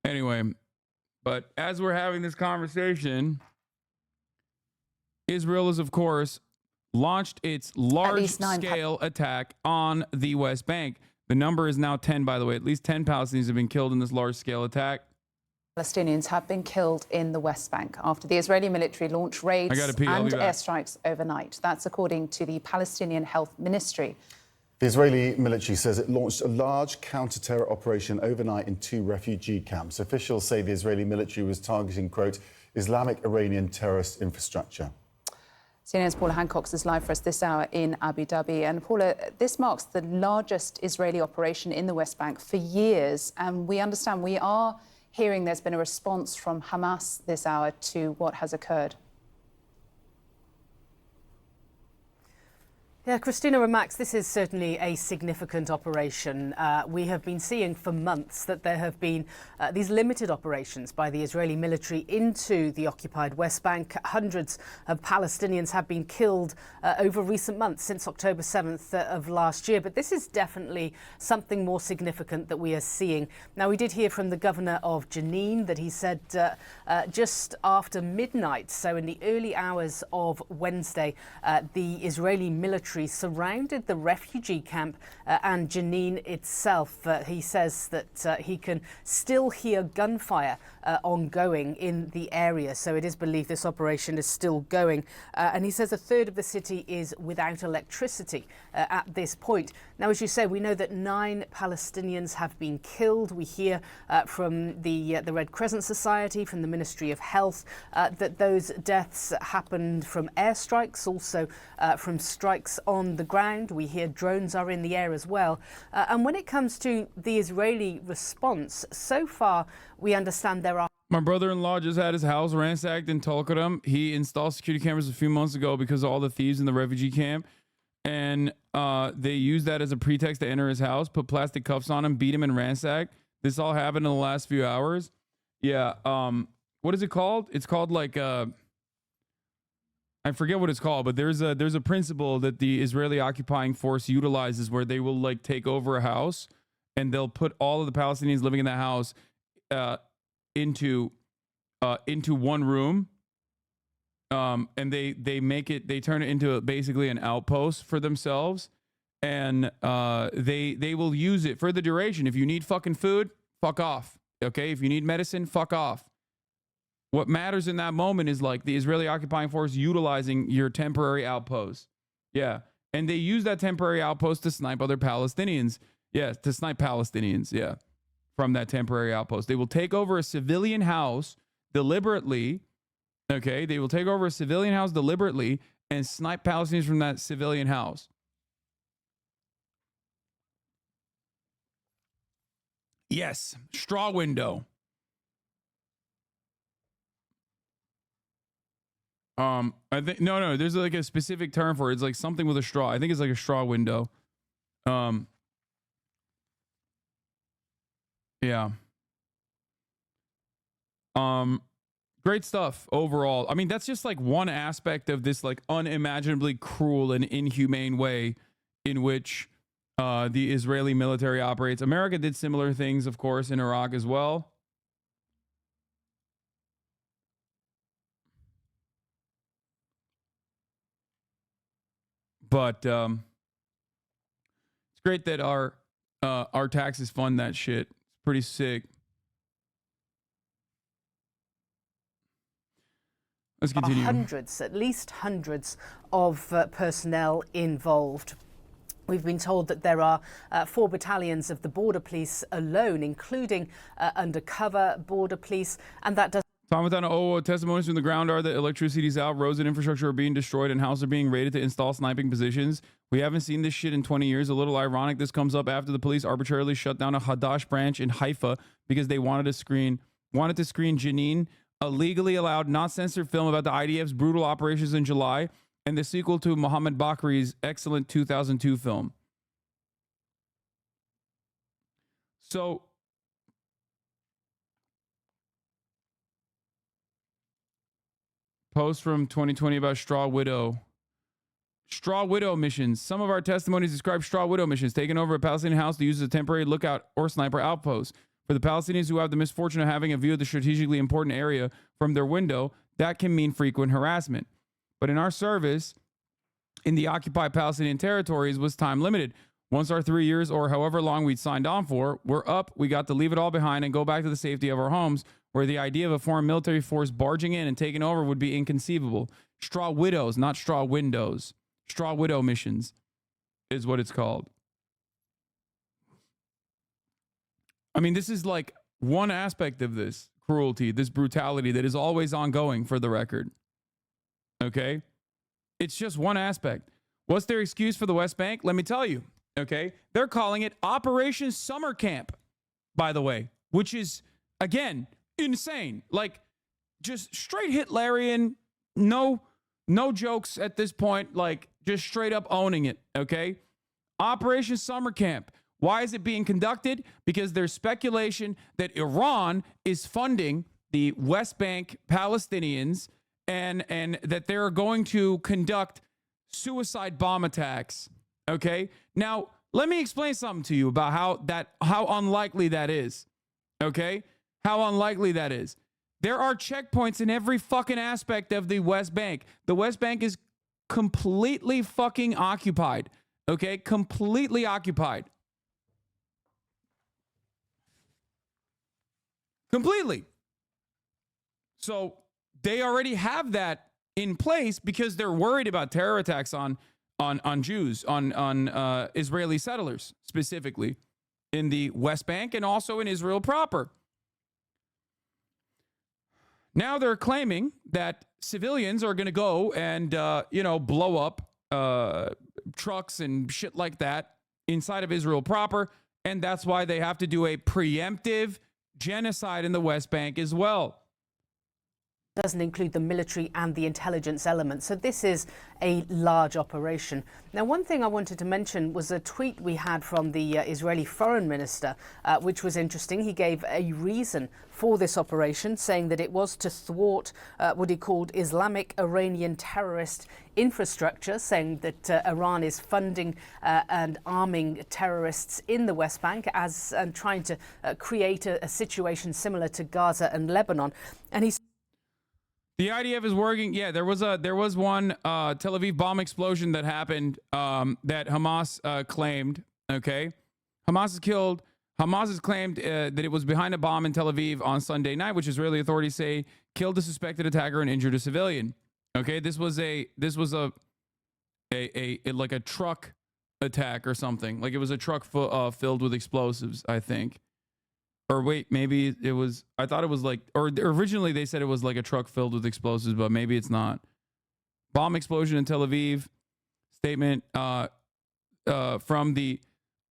Anyway, but as we're having this conversation, Israel has, of course, launched its large-scale attack on the West Bank. The number is now 10, by the way. At least 10 Palestinians have been killed in this large-scale attack. Palestinians have been killed in the West Bank after the Israeli military launched raids and airstrikes overnight. That's according to the Palestinian Health Ministry. The Israeli military says it launched a large counter-terror operation overnight in 2 refugee camps. Officials say the Israeli military was targeting, quote, Islamic Iranian terrorist infrastructure. CNN's Paula Hancock is live for us this hour in Abu Dhabi. And Paula, this marks the largest Israeli operation in the West Bank for years. And we understand we are hearing there's been a response from Hamas this hour to what has occurred. Yeah, Christina and Max, this is certainly a significant operation. We have been seeing for months that there have been these limited operations by the Israeli military into the occupied West Bank. Hundreds of Palestinians have been killed over recent months, since October 7th of last year. But this is definitely something more significant that we are seeing. Now, we did hear from the governor of Jenin that he said just after midnight, so in the early hours of Wednesday, the Israeli military surrounded the refugee camp and Jenin itself. He says that he can still hear gunfire ongoing in the area, so it is believed this operation is still going. And he says a third of the city is without electricity at this point. Now, as you say, we know that 9 Palestinians have been killed. We hear from the Red Crescent Society, from the Ministry of Health, that those deaths happened from airstrikes, also from strikes on the ground. We hear drones are in the air as well. And when it comes to the Israeli response, so far we understand there are... My brother-in-law just had his house ransacked in Tulkarm. He installed security cameras a few months ago because of all the thieves in the refugee camp. And they used that as a pretext to enter his house, put plastic cuffs on him, beat him, and ransack. This all happened in the last few hours. Yeah. What is it called? It's called like... I forget what it's called, but there's a principle that the Israeli occupying force utilizes where they will like take over a house and they'll put all of the Palestinians living in that house into one room, and they turn it into basically an outpost for themselves, and they will use it for the duration. If you need fucking food, fuck off. Okay, if you need medicine, fuck off. What matters in that moment is like the Israeli occupying force utilizing your temporary outpost. Yeah. And they use that temporary outpost to snipe other Palestinians. Yeah. To snipe Palestinians. Yeah. From that temporary outpost. They will take over a civilian house deliberately. Okay. They will take over a civilian house deliberately and snipe Palestinians from that civilian house. Yes. Straw window. I think no, there's like a specific term for it. It's like something with a straw. I think it's like a straw window. Yeah. Great stuff overall. I mean, that's just like one aspect of this like unimaginably cruel and inhumane way in which the Israeli military operates. America did similar things, of course, in Iraq as well. But it's great that our taxes fund that shit. It's pretty sick. Let's continue. At least hundreds of personnel involved. We've been told that there are 4 battalions of the border police alone, including undercover border police, and that does. Testimonies from the ground are that electricity is out, roads and infrastructure are being destroyed, and houses are being raided to install sniping positions. We haven't seen this shit in 20 years. A little ironic this comes up after the police arbitrarily shut down a Hadash branch in Haifa because they wanted to screen Jenin, a legally allowed, not censored film about the IDF's brutal operations in July, and the sequel to Mohammed Bakri's excellent 2002 film. So post from 2020 about Straw Widow missions. Some of our testimonies describe Straw Widow missions taking over a Palestinian house to use as a temporary lookout or sniper outpost. For the Palestinians who have the misfortune of having a view of the strategically important area from their window, that can mean frequent harassment. But in our service, in the occupied Palestinian territories was time limited. Once our 3 years or however long we'd signed on for were up, we got to leave it all behind and go back to the safety of our homes, where the idea of a foreign military force barging in and taking over would be inconceivable. Straw widows, not straw windows. Straw widow missions is what it's called. I mean, this is like one aspect of this cruelty, this brutality that is always ongoing, for the record. Okay? It's just one aspect. What's their excuse for the West Bank? Let me tell you. Okay? They're calling it Operation Summer Camp, by the way, which is, again, insane. Like, just straight Hitlerian, no jokes at this point, like, just straight up owning it. Okay? Operation Summer Camp. Why is it being conducted? Because there's speculation that Iran is funding the West Bank Palestinians and that they're going to conduct suicide bomb attacks. Okay? Now, let me explain something to you about how unlikely that is. Okay? How unlikely that is. There are checkpoints in every fucking aspect of the West Bank. The West Bank is completely fucking occupied. Okay? Completely occupied. Completely. So they already have that in place because they're worried about terror attacks on Jews, on Israeli settlers, specifically in the West Bank and also in Israel proper. Now they're claiming that civilians are going to go and, blow up trucks and shit like that inside of Israel proper. And that's why they have to do a preemptive genocide in the West Bank as well. Doesn't include the military and the intelligence element. So this is a large operation. Now, one thing I wanted to mention was a tweet we had from the Israeli foreign minister, which was interesting. He gave a reason for this operation, saying that it was to thwart what he called Islamic Iranian terrorist infrastructure, saying that Iran is funding and arming terrorists in the West Bank and trying to create a situation similar to Gaza and Lebanon. And he's The IDF is working. Yeah, there was one Tel Aviv bomb explosion that happened that Hamas claimed. Okay, Hamas has claimed that it was behind a bomb in Tel Aviv on Sunday night, which Israeli authorities say killed a suspected attacker and injured a civilian. Okay, this was a like a truck attack or something. Like it was a truck filled with explosives, I think. Or wait, maybe it was, I thought it was like, or originally they said it was like a truck filled with explosives, but maybe it's not. Bomb explosion in Tel Aviv. Statement from the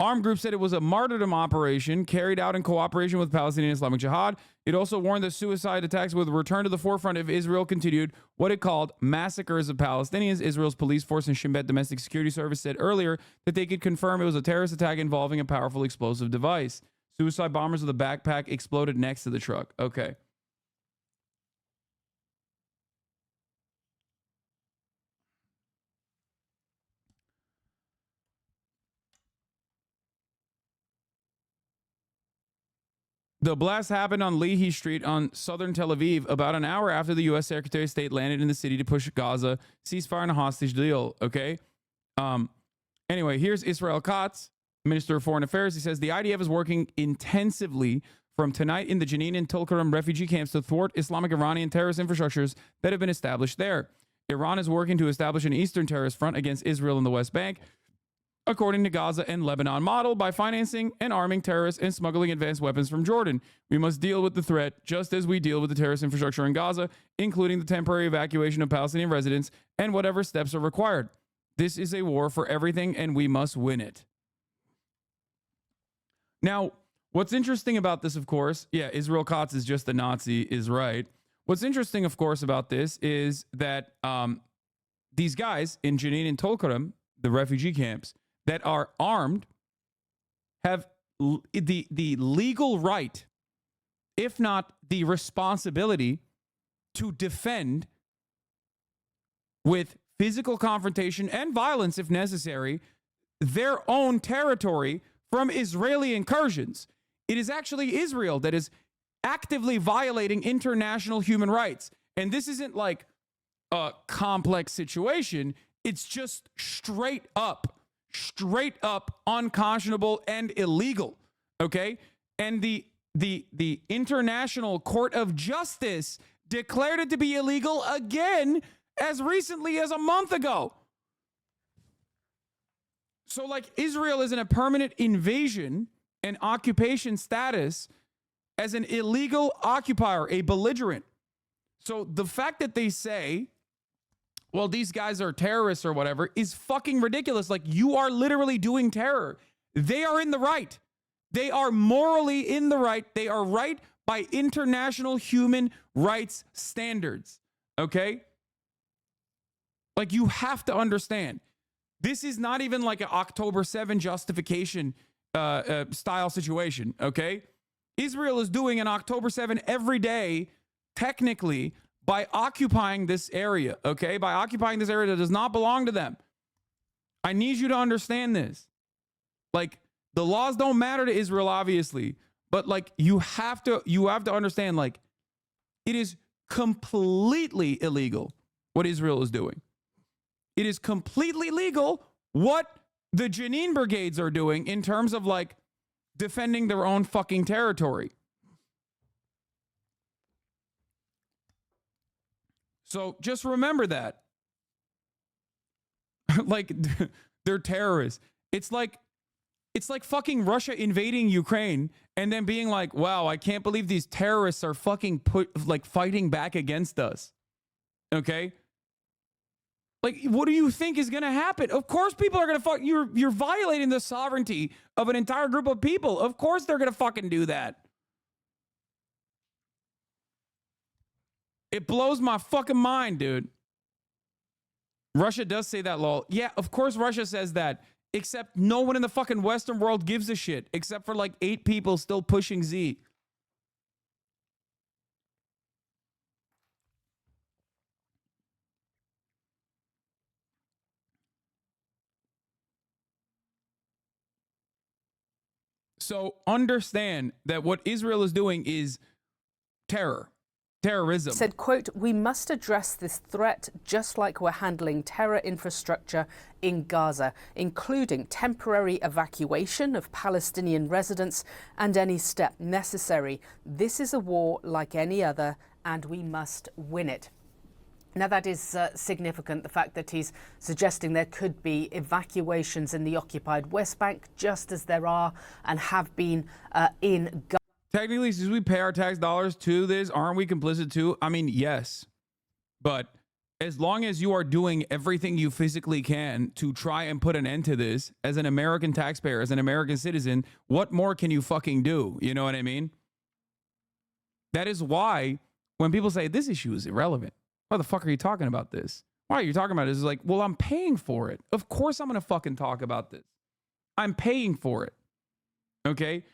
armed group said it was a martyrdom operation carried out in cooperation with Palestinian Islamic Jihad. It also warned that suicide attacks would return to the forefront if Israel continued what it called massacres of Palestinians. Israel's police force and Shin Bet Domestic Security Service said earlier that they could confirm it was a terrorist attack involving a powerful explosive device. Suicide bombers with a backpack exploded next to the truck. Okay. The blast happened on Lehi Street on southern Tel Aviv about an hour after the U.S. Secretary of State landed in the city to push Gaza ceasefire and a hostage deal. Okay. Anyway, here's Israel Katz, Minister of Foreign Affairs. He says the IDF is working intensively from tonight in the Jenin and Tulkarem refugee camps to thwart Islamic Iranian terrorist infrastructures that have been established there. Iran is working to establish an eastern terrorist front against Israel in the West Bank, according to Gaza and Lebanon model, by financing and arming terrorists and smuggling advanced weapons from Jordan. We must deal with the threat just as we deal with the terrorist infrastructure in Gaza, including the temporary evacuation of Palestinian residents and whatever steps are required. This is a war for everything, and we must win it. Now, what's interesting about this, of course, yeah, Israel Katz is just a Nazi, is right. What's interesting, of course, about this is that these guys in Jenin and Tulkarem, the refugee camps, that are armed, have the legal right, if not the responsibility, to defend with physical confrontation and violence, if necessary, their own territory from Israeli incursions. It is actually Israel that is actively violating international human rights. And this isn't like a complex situation. It's just straight up unconscionable and illegal. Okay. And the International Court of Justice declared it to be illegal again as recently as a month ago. So, like, Israel is in a permanent invasion and occupation status as an illegal occupier, a belligerent. So the fact that they say, well, these guys are terrorists or whatever is fucking ridiculous. Like, you are literally doing terror. They are in the right. They are morally in the right. They are right by international human rights standards. Okay? Like, you have to understand. This is not even like an October 7 justification style situation, okay? Israel is doing an October 7 every day, technically, by occupying this area, okay? By occupying this area that does not belong to them. I need you to understand this. Like, the laws don't matter to Israel, obviously, but like, you have to understand, like, it is completely illegal what Israel is doing. It is completely legal what the Jenin brigades are doing in terms of like defending their own fucking territory. So just remember that. Like, they're terrorists. It's like fucking Russia invading Ukraine and then being like, wow, I can't believe these terrorists are fucking fighting back against us. Okay? Like, what do you think is going to happen? Of course people are going to fuck. You're violating the sovereignty of an entire group of people. Of course they're going to fucking do that. It blows my fucking mind, dude. Russia does say that, lol. Yeah, of course Russia says that. Except no one in the fucking Western world gives a shit. Except for like 8 people still pushing Z. So understand that what Israel is doing is terrorism. He said, quote, "We must address this threat just like we're handling terror infrastructure in Gaza, including temporary evacuation of Palestinian residents and any step necessary. This is a war like any other, and we must win it." Now, that is significant, the fact that he's suggesting there could be evacuations in the occupied West Bank, just as there are and have been in Gaza. Technically, since we pay our tax dollars to this, aren't we complicit too? I mean, yes. But as long as you are doing everything you physically can to try and put an end to this, as an American taxpayer, as an American citizen, what more can you fucking do? You know what I mean? That is why when people say this issue is irrelevant, why the fuck are you talking about this? Why are you talking about it? It's like, well, I'm paying for it. Of course I'm going to fucking talk about this. I'm paying for it. Okay?